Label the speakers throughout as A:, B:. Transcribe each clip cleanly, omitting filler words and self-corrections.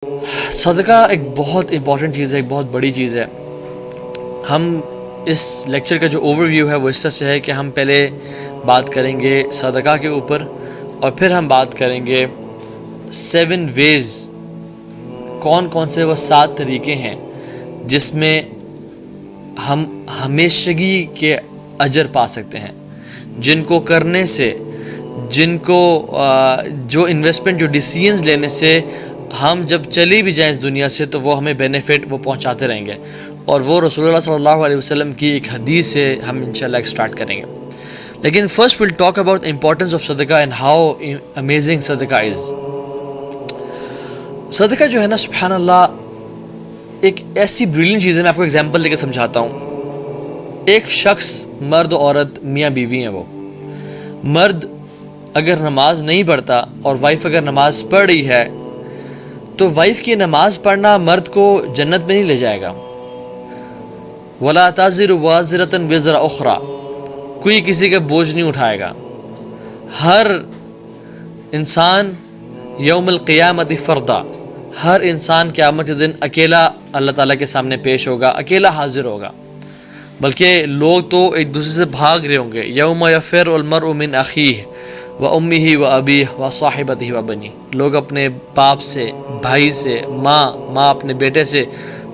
A: صدقہ ایک بہت امپورٹنٹ چیز ہے، ایک بہت بڑی چیز ہے۔ ہم اس لیکچر کا جو اوور ویو ہے وہ اس طرح سے ہے کہ ہم پہلے بات کریں گے صدقہ کے اوپر، اور پھر ہم بات کریں گے 7 ویز، کون کون سے وہ 7 طریقے ہیں جس میں ہم ہمیشگی کے اجر پا سکتے ہیں، جن کو کرنے سے، جن کو جو انویسٹمنٹ، جو ڈیسیژنز لینے سے ہم جب چلی بھی جائیں اس دنیا سے تو وہ ہمیں بینیفٹ وہ پہنچاتے رہیں گے، اور وہ رسول اللہ صلی اللہ علیہ وسلم کی ایک حدیث سے ہم انشاءاللہ اسٹارٹ کریں گے۔ لیکن first we'll talk about importance of صدقہ اینڈ ہاؤ امیزنگ صدقہ از۔ صدقہ جو ہے نا، سبحان اللہ، ایک ایسی بریلینٹ چیز ہے۔ میں آپ کو ایگزامپل دے کے سمجھاتا ہوں۔ ایک شخص، مرد و عورت، میاں بیوی ہیں، وہ مرد اگر نماز نہیں پڑھتا اور وائف اگر نماز پڑھ رہی ہے تو وائف کی نماز پڑھنا مرد کو جنت میں نہیں لے جائے گا۔ وَلَا تَزِرُ وَازِرَةٌ وِزْرَ أُخْرَى، کوئی کسی کا بوجھ نہیں اٹھائے گا۔ ہر انسان یوم القیامت فردا، ہر انسان قیامت کے دن اکیلا اللہ تعالیٰ کے سامنے پیش ہوگا، اکیلا حاضر ہوگا۔ بلکہ لوگ تو ایک دوسرے سے بھاگ رہے ہوں گے۔ یوم یفر المرء من اخیہ وامہ وابیہ وصاحبتہ وبنیہ، لوگ اپنے باپ سے، بھائی سے، ماں اپنے بیٹے سے،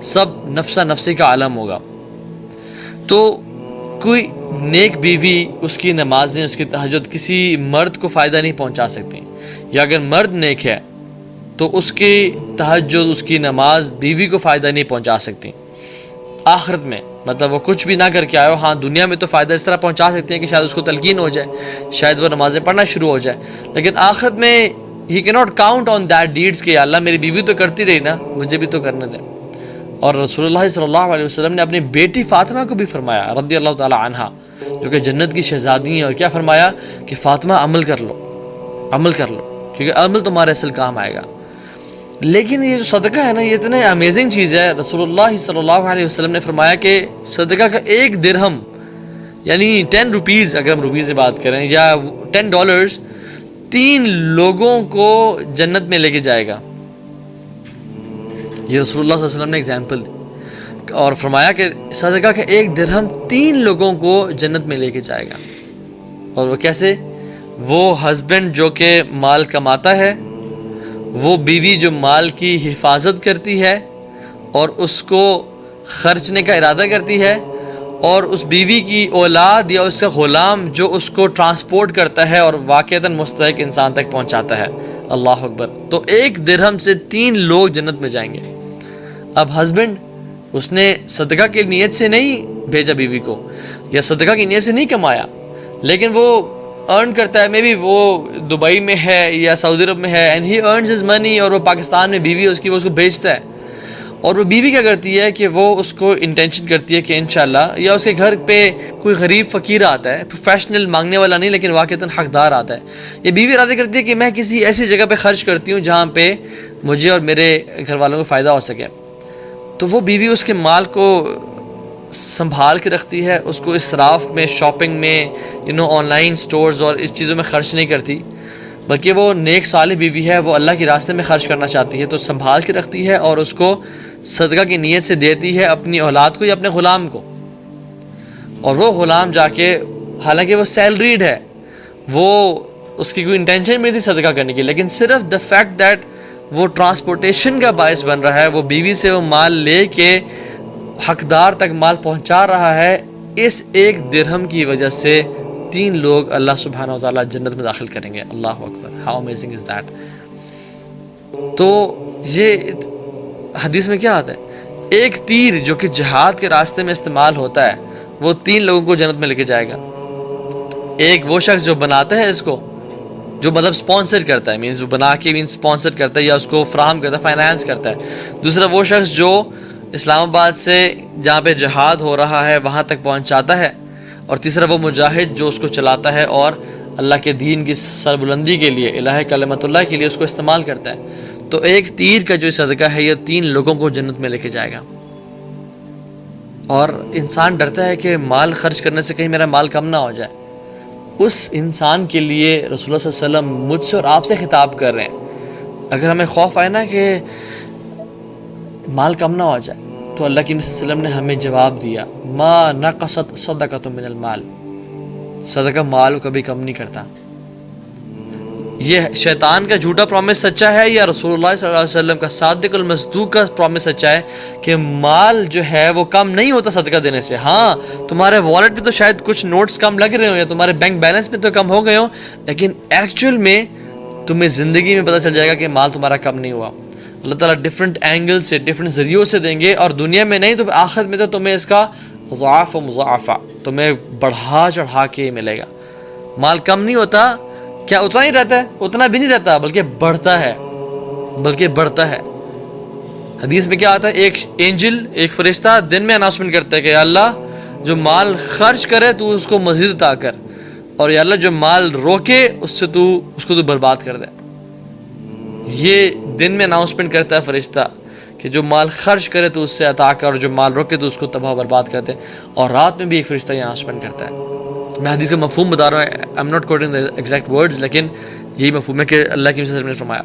A: سب نفسا نفسی کا عالم ہوگا۔ تو کوئی نیک بیوی، اس کی نمازیں، اس کی تہجد کسی مرد کو فائدہ نہیں پہنچا سکتی، یا اگر مرد نیک ہے تو اس کی تہجد، اس کی نماز بیوی کو فائدہ نہیں پہنچا سکتی آخرت میں۔ مطلب وہ کچھ بھی نہ کر کے آئے ہو، ہاں دنیا میں تو فائدہ اس طرح پہنچا سکتے ہیں کہ شاید اس کو تلقین ہو جائے، شاید وہ نمازیں پڑھنا شروع ہو جائے، لیکن آخرت میں ہی کی not count on that deeds کہ اللہ میری بیوی تو کرتی رہی نا، مجھے بھی تو کرنے دیں۔ اور رسول اللہ صلی اللہ علیہ وسلم نے اپنی بیٹی فاطمہ کو بھی فرمایا رضی اللہ تعالی عنہا، جو کہ جنت کی شہزادی ہیں، اور کیا فرمایا کہ فاطمہ عمل کر لو، کیونکہ عمل تمہارے اصل کام آئے گا۔ لیکن یہ جو صدقہ ہے نا، یہ اتنے امیزنگ چیز ہے۔ رسول اللہ صلی اللہ علیہ وسلم نے فرمایا کہ صدقہ کا 1 درہم، یعنی 10 روپیز، اگر ہم روپیز میں بات کریں، یا $10، 3 لوگوں کو جنت میں لے کے جائے گا۔ یہ رسول اللہ صلی اللہ علیہ وسلم نے ایگزامپل دی، اور فرمایا کہ صدقہ کا 1 درہم 3 لوگوں کو جنت میں لے کے جائے گا۔ اور وہ کیسے؟ وہ ہسبینڈ جو کہ مال کماتا ہے، وہ بیوی جو مال کی حفاظت کرتی ہے اور اس کو خرچنے کا ارادہ کرتی ہے، اور اس بیوی کی اولاد یا اس کا غلام جو اس کو ٹرانسپورٹ کرتا ہے اور واقعتاً مستحق انسان تک پہنچاتا ہے۔ اللہ اکبر۔ تو 1 درہم سے 3 لوگ جنت میں جائیں گے۔ اب ہسبینڈ، اس نے صدقہ کی نیت سے نہیں بھیجا بیوی کو، یا صدقہ کی نیت سے نہیں کمایا، لیکن وہ ارن کرتا ہے، مے بی وہ دبئی میں ہے یا سعودی عرب میں ہے، اینڈ ہی ارنز ہز منی، اور وہ پاکستان میں بیوی اس کی، وہ اس کو بھیجتا ہے۔ اور وہ بیوی کیا کرتی ہے کہ وہ اس کو انٹینشن کرتی ہے کہ انشاءاللہ، یا اس کے گھر پہ کوئی غریب فقیر آتا ہے، پروفیشنل مانگنے والا نہیں لیکن واقعتاً حقدار آتا ہے، یہ بیوی ارادہ کرتی ہے کہ میں کسی ایسی جگہ پہ خرچ کرتی ہوں جہاں پہ مجھے اور میرے گھر والوں کو فائدہ ہو سکے۔ تو وہ بیوی اس کے مال کو سنبھال کے رکھتی ہے، اس کو اسراف میں، شاپنگ میں، آن لائن سٹورز اور اس چیزوں میں خرچ نہیں کرتی، بلکہ وہ نیک صالح بیوی ہے، وہ اللہ کے راستے میں خرچ کرنا چاہتی ہے، تو سنبھال کے رکھتی ہے اور اس کو صدقہ کی نیت سے دیتی ہے اپنی اولاد کو یا اپنے غلام کو۔ اور وہ غلام جا کے، حالانکہ وہ سیلریڈ ہے، وہ اس کی کوئی انٹینشن نہیں تھی صدقہ کرنے کی، لیکن صرف دا فیکٹ دیٹ وہ ٹرانسپورٹیشن کا باعث بن رہا ہے، وہ بیوی سے وہ مال لے کے حقدار تک مال پہنچا رہا ہے، اس 1 درہم کی وجہ سے 3 لوگ اللہ سبحانہ و تعالیٰ جنت میں داخل کریں گے۔ اللہ اکبر، ہاؤ امیزنگ از دیٹ۔ تو یہ حدیث میں کیا آتا ہے؟ 1 تیر جو کہ جہاد کے راستے میں استعمال ہوتا ہے، وہ 3 لوگوں کو جنت میں لے کے جائے گا۔ ایک وہ شخص جو بناتا ہے اس کو، جو مطلب سپانسر کرتا ہے، مینز وہ بنا کے سپانسر کرتا ہے یا اس کو فراہم کرتا ہے، فائنانس کرتا ہے۔ دوسرا وہ شخص جو اسلام آباد سے جہاں پہ جہاد ہو رہا ہے وہاں تک پہنچاتا ہے، اور تیسرا وہ مجاہد جو اس کو چلاتا ہے اور اللہ کے دین کی سربلندی کے لیے، الہ کلمت اللہ کے لیے اس کو استعمال کرتا ہے۔ تو 1 تیر کا جو صدقہ ہے یہ 3 لوگوں کو جنت میں لے کے جائے گا۔ اور انسان ڈرتا ہے کہ مال خرچ کرنے سے کہیں میرا مال کم نہ ہو جائے۔ اس انسان کے لیے رسول اللہ صلی اللہ علیہ وسلم مجھ سے اور آپ سے خطاب کر رہے ہیں۔ اگر ہمیں خوف آئے نا کہ مال کم نہ ہو جائے. تو اللہ کے نبی صلی اللہ علیہ وسلم نے ہمیں جواب دیا ما نقصت صدقۃ من المال، صدقہ مال کو کبھی کم نہیں کرتا. یہ شیطان کا جھوٹا پرومس سچا ہے یا رسول اللہ صلی اللہ علیہ وسلم کا صادق المصدوق کا پرومس سچا ہے کہ مال جو ہے وہ کم نہیں ہوتا صدقہ دینے سے؟ ہاں تمہارے والٹ میں تو شاید کچھ نوٹس کم لگ رہے ہوں یا تمہارے بینک بیلنس میں تو کم ہو گئے ہوں، لیکن ایکچوئل میں تمہیں زندگی میں پتہ چل جائے گا کہ مال تمہارا کم نہیں ہوا. اللہ تعالیٰ ڈفرینٹ اینگل سے ڈفرینٹ ذریعوں سے دیں گے، اور دنیا میں نہیں تو آخرت میں تو تمہیں اس کا ضعف و مضاعفہ تمہیں بڑھا چڑھا کے ملے گا. مال کم نہیں ہوتا، کیا اتنا ہی رہتا ہے؟ اتنا بھی نہیں رہتا، بلکہ بڑھتا ہے. حدیث میں کیا آتا ہے؟ ایک اینجل، ایک فرشتہ دن میں اناؤنسمنٹ کرتا ہے کہ یا اللہ جو مال خرچ کرے تو اس کو مزید عطا کر، اور یا اللہ جو مال روکے اس کو تو برباد کر دے. یہ دن میں اناؤنسمنٹ کرتا ہے فرشتہ کہ جو مال خرچ کرے تو اس سے عطا کر، اور جو مال روکے تو اس کو تباہ برباد کر دے. اور رات میں بھی ایک فرشتہ یہ اناؤنسمنٹ کرتا ہے. میں حدیث کا مفہوم بتا رہا ہوں، I am not quoting the exact words, لیکن یہی مفہوم ہے کہ اللہ کے نبی نے فرمایا.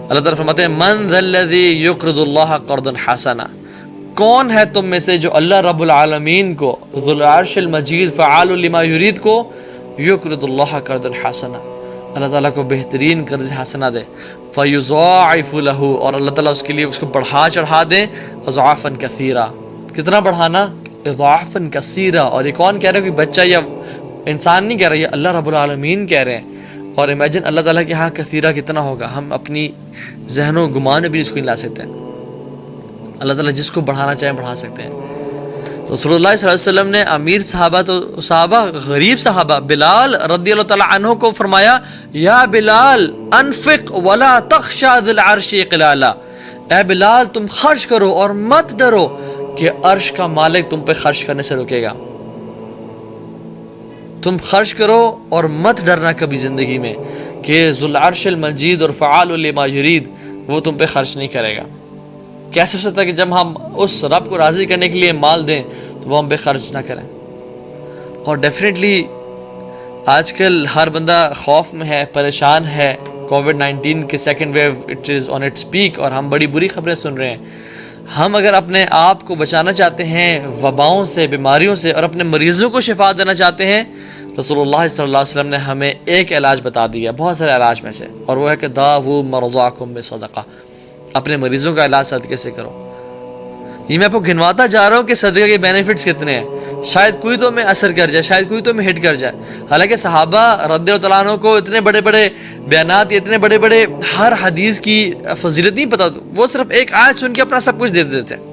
A: اللہ تعالیٰ فرماتے ہیں من ذا الذی یقرض اللہ قرضا حسنا، کون ہے تم میں سے جو اللہ رب العالمین کو ذو العرش المجید فعال لما یرید کو یقرض اللہ قرضا حسنا، اللہ تعالیٰ کو بہترین قرض حسنہ دے، فیضاعف لہ، اور اللہ تعالیٰ اس کے لیے اس کو بڑھا چڑھا دے، اضعافا کثیرا، کتنا بڑھانا؟ اضعافا کثیرا. اور یہ کون کہہ رہا ہے؟ کوئی بچہ یا انسان نہیں کہہ رہا، یہ اللہ رب العالمین کہہ رہے ہیں. اور امیجن اللہ تعالیٰ کے ہاں کثیرہ کتنا ہوگا، ہم اپنی ذہن و گمان میں بھی اس کو نہیں لا سکتے. اللہ تعالیٰ جس کو بڑھانا چاہیں بڑھا سکتے ہیں. رسول اللہ صلی اللہ علیہ وسلم نے امیر صحابہ غریب صحابہ بلال رضی اللہ تعالیٰ عنہ کو فرمایا یا بلال انفق ولا تخشى ذی العرش اقلالا، اے بلال تم خرچ کرو اور مت ڈرو کہ عرش کا مالک تم پہ خرچ کرنے سے روکے گا. تم خرچ کرو اور مت ڈرنا کبھی زندگی میں کہ ذو العرش المجید اور فعال لما یرید وہ تم پہ خرچ نہیں کرے گا. کیسے ہو سکتا ہے کہ جب ہم اس رب کو راضی کرنے کے لیے مال دیں تو وہ ہم پہ خرچ نہ کریں؟ اور ڈیفینیٹلی آج کل ہر بندہ خوف میں ہے، پریشان ہے. کووڈ-19 کے second wave it is on its peak, اور ہم بڑی بری خبریں سن رہے ہیں. ہم اگر اپنے آپ کو بچانا چاہتے ہیں وباؤں سے، بیماریوں سے، اور اپنے مریضوں کو شفا دینا چاہتے ہیں، رسول اللہ صلی اللہ علیہ وسلم نے ہمیں ایک علاج بتا دیا بہت سارے علاج میں سے، اور وہ ہے کہ داؤ مرضاکم بصدقہ، اپنے مریضوں کا علاج صدقے سے کرو. یہ میں آپ کو گنواتا جا رہا ہوں کہ صدقے کے بینیفٹس کتنے ہیں. شاید کوئی تو میں اثر کر جائے، شاید کوئی تو میں ہٹ کر جائے. حالانکہ صحابہ رضی اللہ تعالیٰ عنہ کو اتنے بڑے بڑے بیانات، اتنے بڑے بڑے ہر حدیث کی فضیلت نہیں پتہ، وہ صرف ایک آیت سن کے اپنا سب کچھ دے دیتے تھے.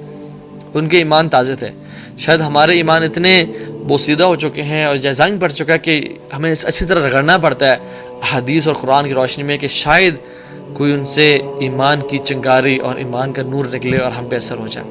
A: ان کے ایمان تازے تھے. شاید ہمارے ایمان اتنے بوسیدہ ہو چکے ہیں اور جائزنگ پڑ چکا ہے کہ ہمیں اچھی طرح رگڑنا پڑتا ہے حدیث اور قرآن کی روشنی میں کہ شاید کوئی ان سے ایمان کی چنگاری اور ایمان کا نور نکلے اور ہم پہ اثر ہو جائے.